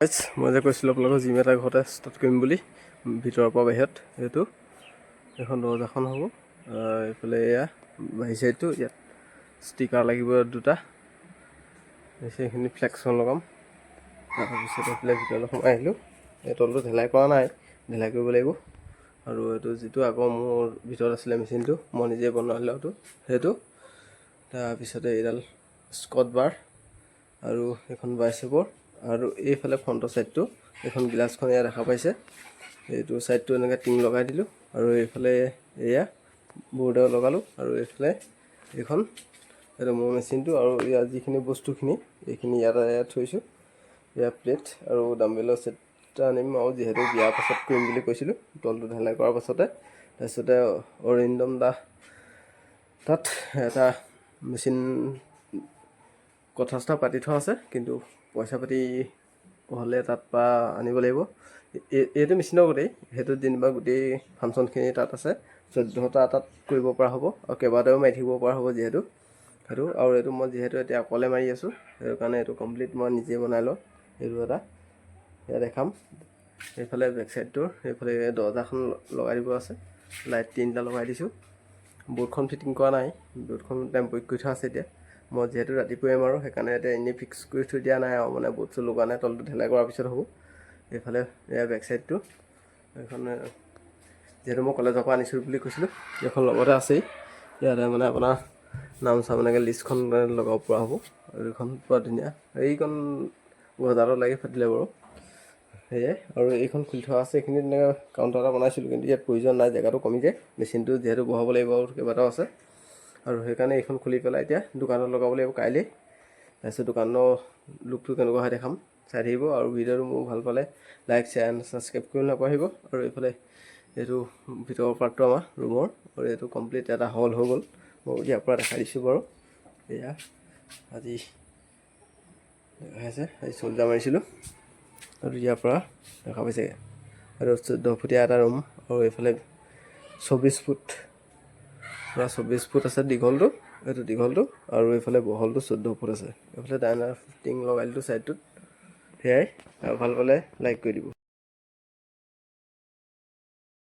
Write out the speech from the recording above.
মই যে কৈছিলোঁ আপোনালোকৰ জিম এটা ঘৰতে ষ্টাৰ্ট কৰিম বুলি ভিতৰৰ পৰা বাহিৰত এইটো এখন দৰ্জাখন হ'ব এইফালে এয়া বাহিৰ চাইডটো ইয়াত ষ্টিকাৰ লাগিব দুটা সেইখিনি ফ্লেক্সখন লগাম তাৰপিছত এইফালে ভিতৰলৈ সোমাই আহিলোঁ এই তলটো ঢেলাই কৰা নাই ঢেলাই কৰিব লাগিব আৰু এইটো যিটো আগৰ মোৰ ভিতৰত আছিলে মেচিনটো মই নিজে বনোৱা হ'লেওটো সেইটো তাৰপিছতে এইডাল স্কট বাৰ আৰু এখন বাইচেপৰ আৰু এইফালে ফ্ৰণ্টৰ ছাইডটো এখন গ্লাছখন এয়া দেখা পাইছে এইটো ছাইডটো এনেকৈ টিং লগাই দিলোঁ আৰু এইফালে এয়া বৰ্ডাৰ লগালোঁ আৰু এইফালে এইখন এইটো মোৰ মেচিনটো আৰু ইয়াৰ যিখিনি বস্তুখিনি এইখিনি ইয়াত থৈছোঁ ইয়াৰ প্লেট আৰু ডাম্বেলৰ ছেট এটা আনিম আৰু যিহেতু বিয়াৰ পাছত কৰিম বুলি কৈছিলোঁ তলটো ঢালাই কৰাৰ পাছতে তাৰপিছতে অৰিন্দম দা তাত এটা মেচিন কথা চথা পাতি থোৱা আছে কিন্তু পইচা পাতি হ'লে তাত পৰা আনিব লাগিব এইটো মেচিনৰ গোটেই সেইটো যেনিবা গোটেই ফাংচনখিনি তাত আছে 14টা তাত কৰিব পৰা হ'ব আৰু কেইবাটাও মাৰি থাকিব পৰা হ'ব যিহেতু সেইটো আৰু এইটো মই যিহেতু এতিয়া অকলে মাৰি আছোঁ সেইটো কাৰণে এইটো কমপ্লিট মই নিজে বনাই লওঁ এইটো এটা এয়া দেখাম এইফালে বেক চাইডটোৰ এইফালে দৰ্জাখন লগাই দিব আছে লাইট 3টা লগাই দিছোঁ বৰ্ডখন ফিটিং কৰা নাই বৰ্ডখন টেম্পৰিক কৰি থোৱা আছে এতিয়া মই যিহেতু ৰাতিপুৱাই মাৰোঁ সেইকাৰণে এতিয়া এনেই ফিক্স কৰি থৈ দিয়া নাই আৰু মানে বৰ্ডটো লগোৱা নাই তলটো ঢেলাই কৰাৰ পিছত হ'ব এইফালে এয়া বেক চাইডটো এইখন যিহেতু মই কলেজৰ পৰা আনিছোঁ বুলি কৈছিলোঁ এইখন লগতে আছেই ইয়াতে মানে আপোনাৰ নাম চাম এনেকৈ লিষ্টখন লগাব পৰা হ'ব আৰু এইখন পুৰা ধুনীয়া এইখন বজাৰত লাগি ফাটিলে বাৰু সেয়াই আৰু এইখন খুলি থোৱা আছে এইখিনি তেনেকৈ কাউণ্টাৰ এটা বনাইছিলোঁ কিন্তু ইয়াত প্ৰয়োজন নাই জেগাটো কমি যায় মেচিনটো যিহেতু বহাব লাগিব আৰু কেইবাটাও আছে আৰু সেইকাৰণে এইখন খুলি পেলাই এতিয়া দোকানত লগাব লাগিব কাইলৈ তাৰপিছত দোকানৰ লুকটো কেনেকুৱা হয় দেখাম চাই থাকিব আৰু ভিডিঅ'টো মোৰ ভাল পালে লাইক শ্বেয়াৰ এণ্ড ছাবস্ক্ৰাইব কৰি নাপাহৰিব আৰু এইফালে এইটো ভিতৰৰ পাৰ্টটো আমাৰ ৰুমৰ আৰু এইটো কমপ্লিট এটা হল হৈ গ'ল মই ইয়াৰ পৰা দেখাই দিছোঁ বাৰু এয়া আজি দেখাইছে আজি চল্জাৰ মাৰিছিলোঁ আৰু ইয়াৰ পৰা দেখা পাইছে আৰু 14 ফুটীয়া এটা ৰুম আৰু এইফালে 24 ফুট পুৰা 24 ফুট আছে দীঘলটো এইটো দীঘলটো আৰু এইফালে বহলটো 14 ফুট আছে এইফালে ডাইনাৰ টিং লগাই দিলোঁ ছাইডটোত সেয়াই আৰু ভাল পালে লাইক কৰি দিব